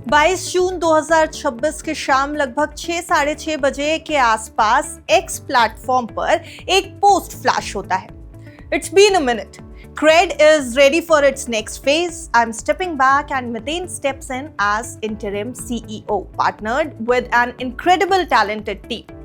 22 जून 2026 की शाम लगभग 6-6:30 बजे के आसपास एक्स प्लेटफॉर्म पर एक पोस्ट फ्लैश होता है। It's been a minute. Cred is ready for its next phase. I'm stepping back and Miten steps in as interim CEO, partnered with an incredible talented team.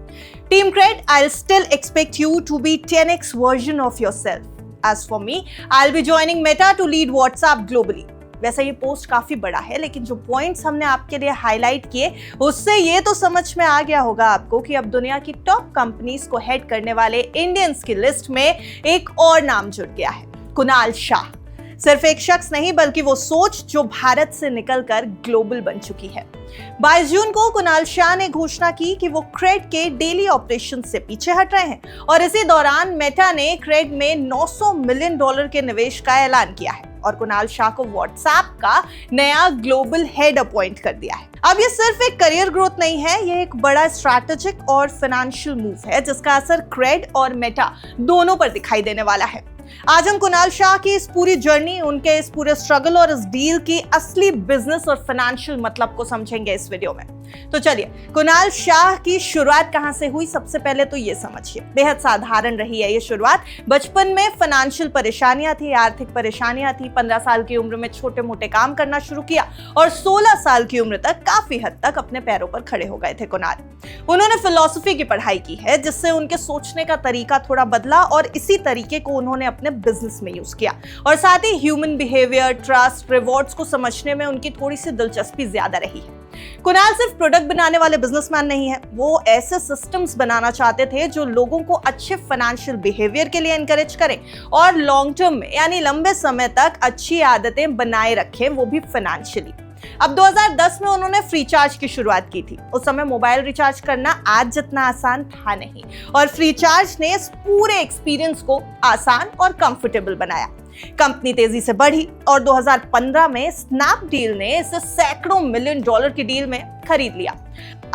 Team Cred, I'll still expect you to be 10x version of yourself. As for me, I'll be joining Meta to lead WhatsApp globally. वैसे ये post काफी बड़ा है, लेकिन जो points हमने आपके लिए हाईलाइट किए उससे ये तो समझ में आ गया होगा आपको कि अब दुनिया की टॉप कंपनीज को हेड करने वाले इंडियंस की लिस्ट में एक और नाम जुड़ गया है, कुणाल शाह। सिर्फ एक शख्स नहीं बल्कि वो सोच जो भारत से निकलकर ग्लोबल बन चुकी है। 22 जून को कुणाल शाह ने घोषणा की कि वो क्रेड के डेली ऑपरेशन से पीछे हट रहे हैं और इसी दौरान मेटा ने क्रेड में $900 मिलियन के निवेश का ऐलान किया है और कुणाल शाह को व्हाट्सएप का नया ग्लोबल हेड अपॉइंट कर दिया है। अब ये सिर्फ एक करियर ग्रोथ नहीं है, ये एक बड़ा स्ट्रैटेजिक और फाइनेंशियल मूव है जिसका असर क्रेड और मेटा दोनों पर दिखाई देने वाला है। आज हम कुणाल शाह की इस पूरी जर्नी, उनके इस पूरे स्ट्रगल और इस डील की असली बिजनेस और फाइनेंशियल मतलब को समझेंगे इस वीडियो में। तो चलिए, कुणाल शाह की शुरुआत कहां से हुई, सबसे पहले तो ये समझिए। बेहद साधारण रही है ये शुरुआत। बचपन में फाइनेंशियल परेशानियां थी, आर्थिक परेशानियां थी। 15 साल की उम्र में छोटे मोटे काम करना शुरू किया और 16 साल की उम्र तक काफी हद तक अपने पैरों पर खड़े हो गए थे कुणाल। उन्होंने फिलॉसफी की पढ़ाई की है जिससे उनके सोचने का तरीका थोड़ा बदला और इसी तरीके को उन्होंने अपने बिजनेस में यूज किया और साथ ही ह्यूमन बिहेवियर, ट्रस्ट, रिवॉर्ड्स को समझने में उनकी थोड़ी सी दिलचस्पी ज्यादा रही है। कुणाल सिर्फ प्रोडक्ट बनाने वाले बिजनेसमैन नहीं है, वो ऐसे सिस्टम्स बनाना चाहते थे जो लोगों को अच्छे फाइनेंशियल बिहेवियर के लिए एनकरेज करें और लॉन्ग टर्म में यानी लंबे समय तक अच्छी आदतें बनाए रखें, वो भी फाइनेंशियली। अब 2010 में उन्होंने फ्री चार्ज की शुरुआत की थी। उस समय मोबाइल रिचार्ज करना आज जितना आसान था नहीं और फ्री चार्ज ने इस पूरे एक्सपीरियंस को आसान और कंफर्टेबल बनाया। कंपनी तेजी से बढ़ी और 2015 में स्नैपडील ने इसे सैकड़ों मिलियन डॉलर की डील में खरीद लिया।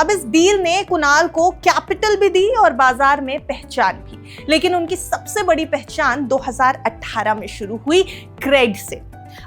अब इस डील ने कुणाल को कैपिटल भी दी और बाजार में पहचान भी, लेकिन उनकी सबसे बड़ी पहचान 2018 में शुरू हुई क्रेड से।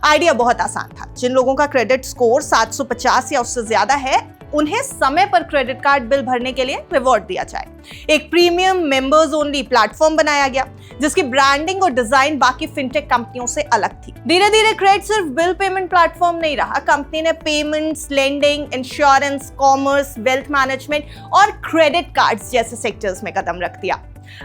आइडिया बहुत आसान था। जिन लोगों का क्रेडिट स्कोर 750 या उससे ज्यादा है, उन्हें समय पर क्रेडिट कार्ड बिल भरने के लिए रिवॉर्ड दिया जाए। एक प्रीमियम मेंबर्स ओनली प्लेटफॉर्म बनाया गया जिसकी ब्रांडिंग और डिजाइन बाकी फिनटेक कंपनियों से अलग थी। धीरे धीरे क्रेड सिर्फ बिल पेमेंट प्लेटफॉर्म नहीं रहा। कंपनी ने payments, lending, insurance, commerce, wealth management और क्रेडिट कार्ड्स जैसे सेक्टर्स में कदम रख दिया।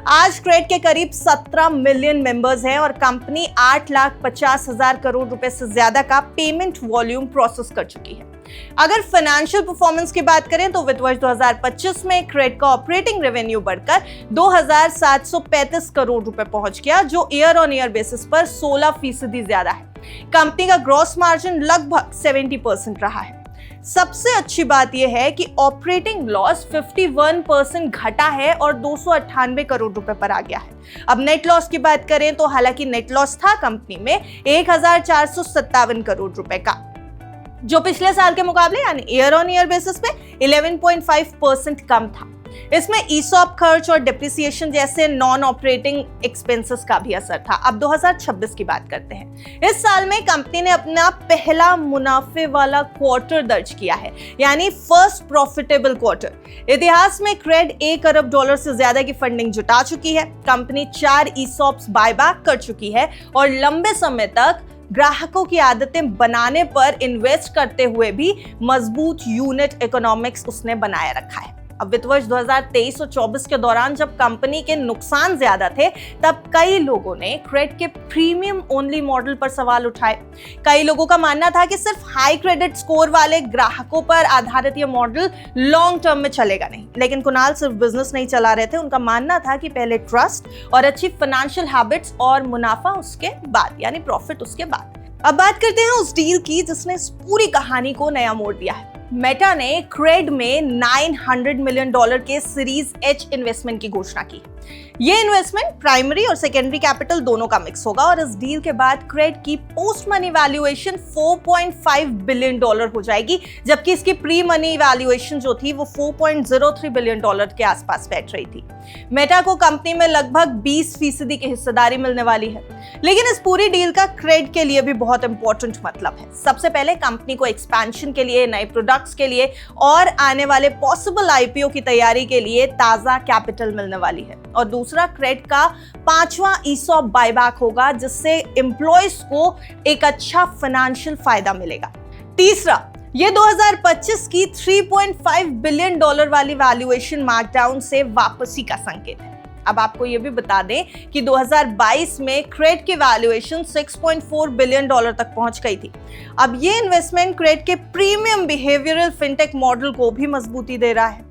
आज क्रेड के करीब 17 मिलियन मेंबर्स हैं और कंपनी 8,50,000 करोड़ रुपए से ज्यादा का पेमेंट वॉल्यूम प्रोसेस कर चुकी है। अगर फाइनेंशियल परफॉर्मेंस की बात करें तो वित्त वर्ष 2025 में क्रेड का ऑपरेटिंग रेवेन्यू बढ़कर 2,735 करोड़ रुपए पहुंच गया, जो ईयर ऑन ईयर बेसिस पर 16% ज्यादा है। कंपनी का ग्रॉस मार्जिन लगभग 70% रहा है। सबसे अच्छी बात यह है कि ऑपरेटिंग लॉस 51% घटा है और 298 करोड़ रुपए पर आ गया है। अब नेट लॉस की बात करें तो हालांकि नेट लॉस था कंपनी में 1,457 करोड़ रुपए का, जो पिछले साल के मुकाबले यानी ईयर ऑन ईयर बेसिस पे 11.5% कम था। इसमें ईसॉप खर्च और डिप्रिसिएशन जैसे नॉन ऑपरेटिंग एक्सपेंसेस का भी असर था। अब 2026 की बात करते हैं। इस साल में कंपनी ने अपना पहला मुनाफे वाला क्वार्टर दर्ज किया है, यानी फर्स्ट प्रॉफिटेबल क्वार्टर। इतिहास में क्रेड $1 अरब से ज्यादा की फंडिंग जुटा चुकी है। कंपनी 4 ईसॉप्स बायबैक कर चुकी है और लंबे समय तक ग्राहकों की आदतें बनाने पर इन्वेस्ट करते हुए भी मजबूत यूनिट इकोनॉमिक्स उसने बनाए रखा है। अब वित्त वर्ष 2023 और 24 के दौरान जब कंपनी के नुकसान ज्यादा थे, तब कई लोगों ने क्रेड के प्रीमियम ओनली मॉडल पर सवाल उठाए। कई लोगों का मानना था कि सिर्फ हाई क्रेडिट स्कोर वाले ग्राहकों पर आधारित यह मॉडल लॉन्ग टर्म में चलेगा नहीं। लेकिन कुणाल सिर्फ बिजनेस नहीं चला रहे थे, उनका मानना था कि पहले ट्रस्ट और अच्छी फाइनेंशियल हैबिट्स और मुनाफा उसके बाद, यानी प्रॉफिट उसके बाद। अब बात करते हैं उस डील की जिसने इस पूरी कहानी को नया मोड़ दिया है। मेटा ने क्रेड में $900 मिलियन के सीरीज एच इन्वेस्टमेंट की घोषणा की। ये इन्वेस्टमेंट प्राइमरी और सेकेंडरी कैपिटल दोनों का मिक्स होगा और इस डील के बाद क्रेड की पोस्ट मनी वैल्यूएशन $4.5 बिलियन हो जाएगी, जबकि इसकी प्री मनी वैल्यूएशन जो थी वो $4.03 बिलियन के आसपास बैठ रही थी। मेटा को कंपनी में लगभग 20% की हिस्सेदारी मिलने वाली है, लेकिन इस पूरी डील का क्रेड के लिए भी बहुत इंपॉर्टेंट मतलब है। सबसे पहले कंपनी को एक्सपेंशन के लिए, नए प्रोडक्ट्स के लिए और आने वाले पॉसिबल आईपीओ की तैयारी के लिए ताजा कैपिटल मिलने वाली है, और दूसरा क्रेड का 5वां ESOP बायबैक होगा, जिससे एम्प्लॉयज को एक अच्छा फाइनेंशियल फायदा मिलेगा। तीसरा, ये 2025 की $3.5 बिलियन वाली वैल्यूएशन मार्कडाउन से वापसी का संकेत है। अब आपको ये भी बता दें कि 2022 में क्रेड की वैल्यूएशन $6.4 बिलियन तक पहुंच गई थी। अब ये इन्वेस्टमेंट क्रेड के प्रीमियम बिहेवियरल फिनटेक मॉडल को भी मजबूती दे रहा है।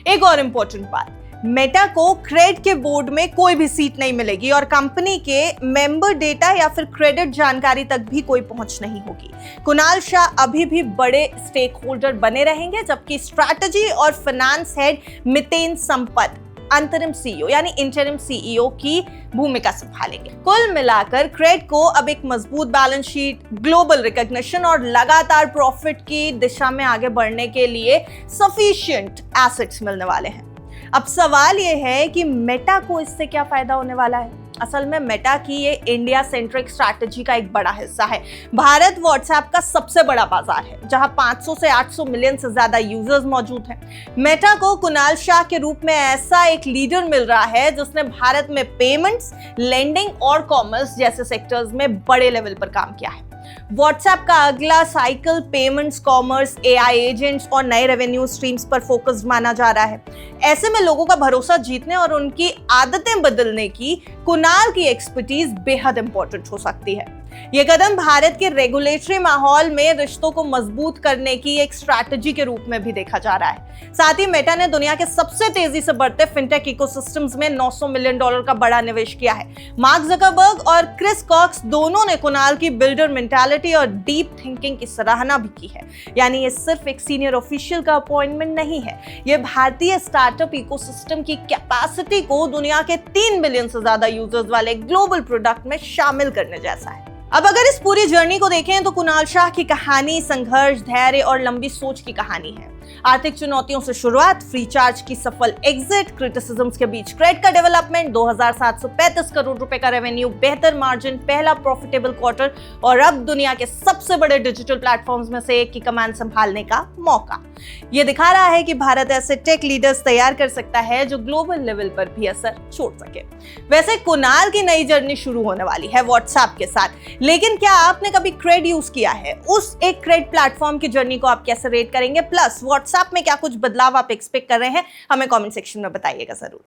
एक और इंपॉर्टेंट बात, मेटा को क्रेड के बोर्ड में कोई भी सीट नहीं मिलेगी और कंपनी के मेंबर डेटा या फिर क्रेडिट जानकारी तक भी कोई पहुंच नहीं होगी। कुणाल शाह अभी भी बड़े स्टेक होल्डर बने रहेंगे, जबकि स्ट्रैटेजी और फाइनेंस हेड मितेन संपत अंतरिम CEO यानी इंटरिम CEO की भूमिका संभालेंगे। कुल मिलाकर क्रेड को अब एक मजबूत बैलेंस शीट, ग्लोबल रिकॉग्निशन और लगातार प्रॉफिट की दिशा में आगे बढ़ने के लिए सफिशिएंट एसेट्स मिलने वाले हैं। अब सवाल यह है कि मेटा को इससे क्या फायदा होने वाला है। असल में मेटा की ये इंडिया सेंट्रिक स्ट्रैटेजी का एक बड़ा हिस्सा है। भारत व्हाट्सएप का सबसे बड़ा बाजार है, जहां 500 से 800 मिलियन से ज्यादा यूजर्स मौजूद हैं। मेटा को कुणाल शाह के रूप में ऐसा एक लीडर मिल रहा है जिसने भारत में पेमेंट्स, लेंडिंग और कॉमर्स जैसे सेक्टर्स में बड़े लेवल पर काम किया है। व्हाट्सएप का अगला cycle payments, commerce, AI agents और नए रेवेन्यू स्ट्रीम्स पर फोकस्ड माना जा रहा है। ऐसे में लोगों का भरोसा जीतने और उनकी आदतें बदलने की कुणाल की एक्सपर्टीज बेहद इंपॉर्टेंट हो सकती है। यह कदम भारत के रेगुलेटरी माहौल में रिश्तों को मजबूत करने की एक स्ट्रैटेजी के रूप में भी देखा जा रहा है। साथ ही मेटा ने दुनिया के सबसे तेजी से बढ़ते फिनटेक इकोसिस्टम्स में $900 मिलियन का बड़ा निवेश किया है। मार्क जकरबर्ग और क्रिस कॉक्स दोनों ने कुणाल की बिल्डर मेंटालिटी और डीप थिंकिंग की सराहना भी की है। यानी ये सिर्फ एक सीनियर ऑफिशियल का अपॉइंटमेंट नहीं है, ये भारतीय स्टार्टअप इकोसिस्टम की कैपेसिटी को दुनिया के 3 बिलियन से ज्यादा यूजर्स वाले ग्लोबल प्रोडक्ट में शामिल करने जैसा है। अब अगर इस पूरी जर्नी को देखें तो कुणाल शाह की कहानी संघर्ष, धैर्य और लंबी सोच की कहानी है। आर्थिक चुनौतियों से शुरुआत, फ्री चार्ज की सफल एग्जिट, क्रिटिसिज्म्स के बीच क्रेड का डेवलपमेंट, 2735 करोड़ रुपए का रेवेन्यू, बेहतर मार्जिन, पहला प्रॉफिटेबल क्वार्टर और अब दुनिया के सबसे बड़े डिजिटल प्लेटफॉर्म्स में से एक की कमान संभालने का मौका। ये दिखा रहा है कि भारत ऐसे टेक लीडर्स तैयार कर सकता है जो ग्लोबल लेवल पर भी असर छोड़ सके। वैसे कुणाल की नई जर्नी शुरू होने वाली है व्हाट्सएप के साथ, लेकिन क्या आपने कभी क्रेड यूज किया है? उस एक क्रेड प्लेटफॉर्म की जर्नी को आप कैसे रेट करेंगे? प्लस व्हाट्सएप में क्या कुछ बदलाव आप एक्सपेक्ट कर रहे हैं? हमें कमेंट सेक्शन में बताइएगा जरूर।